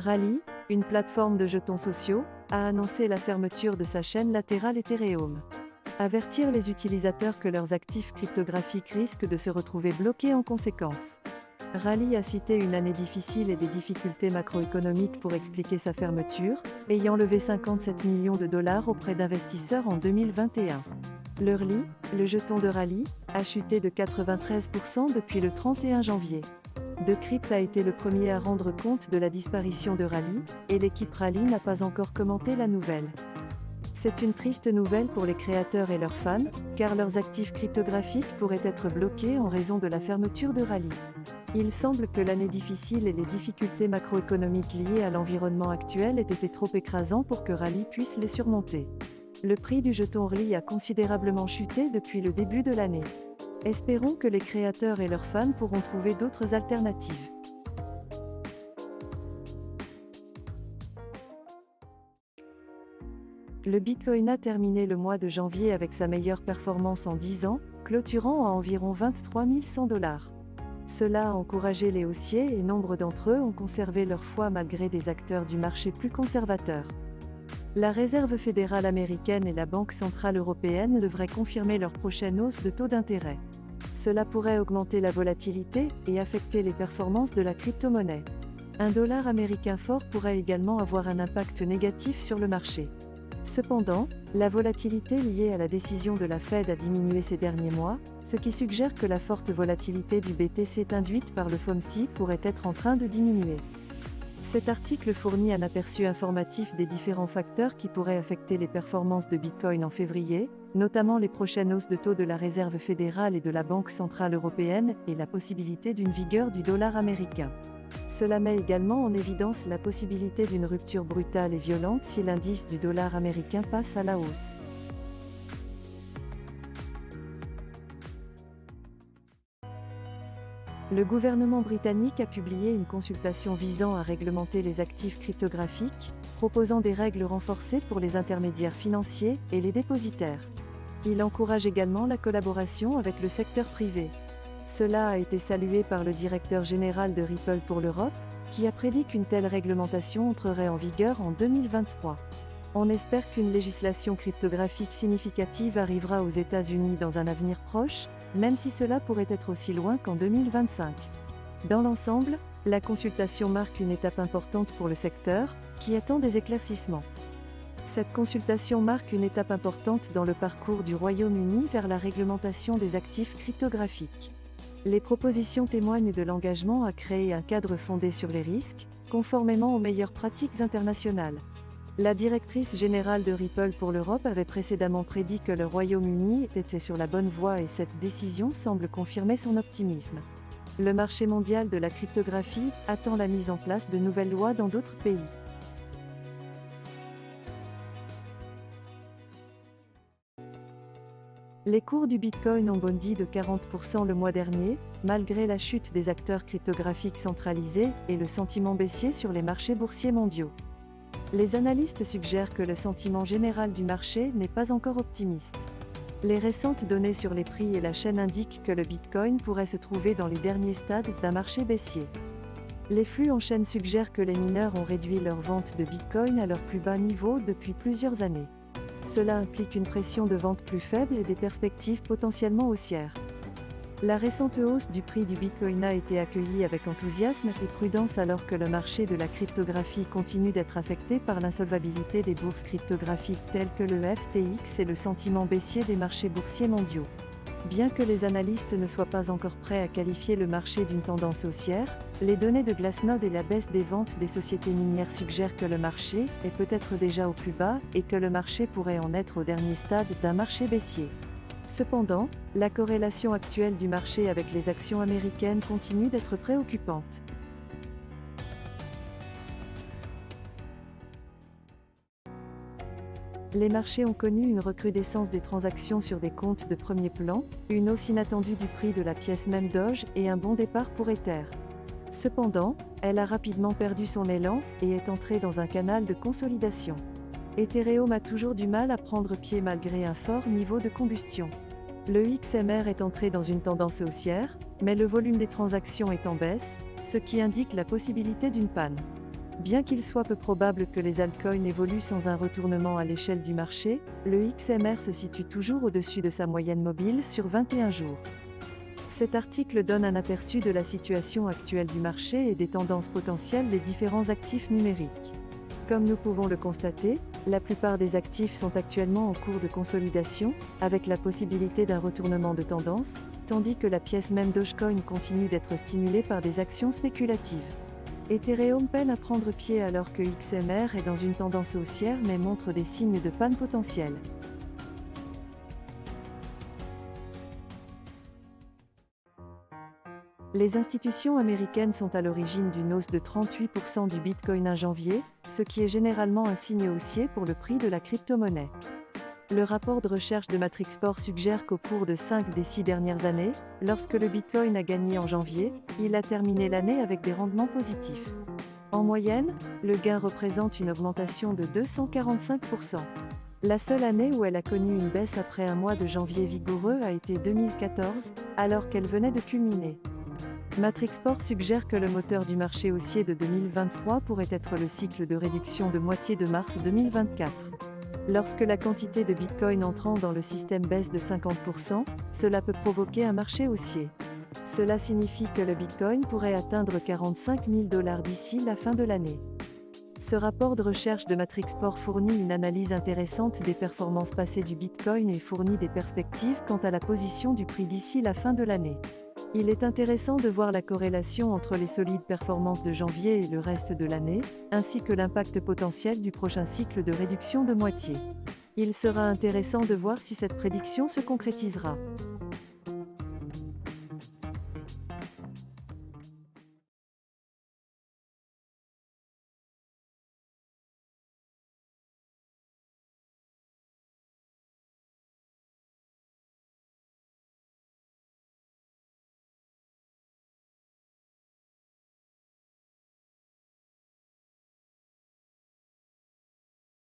Rally, une plateforme de jetons sociaux, a annoncé la fermeture de sa chaîne latérale Ethereum. Avertir les utilisateurs que leurs actifs cryptographiques risquent de se retrouver bloqués en conséquence. Rally a cité une année difficile et des difficultés macroéconomiques pour expliquer sa fermeture, ayant levé 57 millions de dollars auprès d'investisseurs en 2021. Le RLI, le jeton de Rally, a chuté de 93% depuis le 31 janvier. Decrypt a été le premier à rendre compte de la disparition de Rally, et l'équipe Rally n'a pas encore commenté la nouvelle. C'est une triste nouvelle pour les créateurs et leurs fans, car leurs actifs cryptographiques pourraient être bloqués en raison de la fermeture de Rally. Il semble que l'année difficile et les difficultés macroéconomiques liées à l'environnement actuel aient été trop écrasants pour que Rally puisse les surmonter. Le prix du jeton RLI a considérablement chuté depuis le début de l'année. Espérons que les créateurs et leurs fans pourront trouver d'autres alternatives. Le Bitcoin a terminé le mois de janvier avec sa meilleure performance en 10 ans, clôturant à environ 23 100 $. Cela a encouragé les haussiers et nombre d'entre eux ont conservé leur foi malgré des acteurs du marché plus conservateurs. La Réserve fédérale américaine et la Banque centrale européenne devraient confirmer leur prochaine hausse de taux d'intérêt. Cela pourrait augmenter la volatilité et affecter les performances de la crypto-monnaie. Un dollar américain fort pourrait également avoir un impact négatif sur le marché. Cependant, la volatilité liée à la décision de la Fed a diminué ces derniers mois, ce qui suggère que la forte volatilité du BTC induite par le FOMC pourrait être en train de diminuer. Cet article fournit un aperçu informatif des différents facteurs qui pourraient affecter les performances de Bitcoin en février, notamment les prochaines hausses de taux de la Réserve fédérale et de la Banque centrale européenne et la possibilité d'une vigueur du dollar américain. Cela met également en évidence la possibilité d'une rupture brutale et violente si l'indice du dollar américain passe à la hausse. Le gouvernement britannique a publié une consultation visant à réglementer les actifs cryptographiques, proposant des règles renforcées pour les intermédiaires financiers et les dépositaires. Il encourage également la collaboration avec le secteur privé. Cela a été salué par le directeur général de Ripple pour l'Europe, qui a prédit qu'une telle réglementation entrerait en vigueur en 2023. On espère qu'une législation cryptographique significative arrivera aux États-Unis dans un avenir proche, même si cela pourrait être aussi loin qu'en 2025. Dans l'ensemble, la consultation marque une étape importante pour le secteur, qui attend des éclaircissements. Cette consultation marque une étape importante dans le parcours du Royaume-Uni vers la réglementation des actifs cryptographiques. Les propositions témoignent de l'engagement à créer un cadre fondé sur les risques, conformément aux meilleures pratiques internationales. La directrice générale de Ripple pour l'Europe avait précédemment prédit que le Royaume-Uni était sur la bonne voie et cette décision semble confirmer son optimisme. Le marché mondial de la cryptographie attend la mise en place de nouvelles lois dans d'autres pays. Les cours du Bitcoin ont bondi de 40% le mois dernier, malgré la chute des acteurs cryptographiques centralisés et le sentiment baissier sur les marchés boursiers mondiaux. Les analystes suggèrent que le sentiment général du marché n'est pas encore optimiste. Les récentes données sur les prix et la chaîne indiquent que le Bitcoin pourrait se trouver dans les derniers stades d'un marché baissier. Les flux en chaîne suggèrent que les mineurs ont réduit leurs ventes de Bitcoin à leur plus bas niveau depuis plusieurs années. Cela implique une pression de vente plus faible et des perspectives potentiellement haussières. La récente hausse du prix du Bitcoin a été accueillie avec enthousiasme et prudence alors que le marché de la cryptographie continue d'être affecté par l'insolvabilité des bourses cryptographiques telles que le FTX et le sentiment baissier des marchés boursiers mondiaux. Bien que les analystes ne soient pas encore prêts à qualifier le marché d'une tendance haussière, les données de Glassnode et la baisse des ventes des sociétés minières suggèrent que le marché est peut-être déjà au plus bas et que le marché pourrait en être au dernier stade d'un marché baissier. Cependant, la corrélation actuelle du marché avec les actions américaines continue d'être préoccupante. Les marchés ont connu une recrudescence des transactions sur des comptes de premier plan, une hausse inattendue du prix de la pièce même Doge et un bon départ pour Ether. Cependant, elle a rapidement perdu son élan et est entrée dans un canal de consolidation. Ethereum a toujours du mal à prendre pied malgré un fort niveau de combustion. Le XMR est entré dans une tendance haussière, mais le volume des transactions est en baisse, ce qui indique la possibilité d'une panne. Bien qu'il soit peu probable que les altcoins évoluent sans un retournement à l'échelle du marché, le XMR se situe toujours au-dessus de sa moyenne mobile sur 21 jours. Cet article donne un aperçu de la situation actuelle du marché et des tendances potentielles des différents actifs numériques. Comme nous pouvons le constater, la plupart des actifs sont actuellement en cours de consolidation, avec la possibilité d'un retournement de tendance, tandis que la pièce même Dogecoin continue d'être stimulée par des actions spéculatives. Ethereum peine à prendre pied alors que XMR est dans une tendance haussière mais montre des signes de panne potentielle. Les institutions américaines sont à l'origine d'une hausse de 38% du Bitcoin en janvier, ce qui est généralement un signe haussier pour le prix de la crypto-monnaie. Le rapport de recherche de Matrixport suggère qu'au cours de 5 des 6 dernières années, lorsque le Bitcoin a gagné en janvier, il a terminé l'année avec des rendements positifs. En moyenne, le gain représente une augmentation de 245%. La seule année où elle a connu une baisse après un mois de janvier vigoureux a été 2014, alors qu'elle venait de culminer. Matrixport suggère que le moteur du marché haussier de 2023 pourrait être le cycle de réduction de moitié de mars 2024. Lorsque la quantité de Bitcoin entrant dans le système baisse de 50%, cela peut provoquer un marché haussier. Cela signifie que le Bitcoin pourrait atteindre 45 000 $ d'ici la fin de l'année. Ce rapport de recherche de Matrixport fournit une analyse intéressante des performances passées du Bitcoin et fournit des perspectives quant à la position du prix d'ici la fin de l'année. Il est intéressant de voir la corrélation entre les solides performances de janvier et le reste de l'année, ainsi que l'impact potentiel du prochain cycle de réduction de moitié. Il sera intéressant de voir si cette prédiction se concrétisera.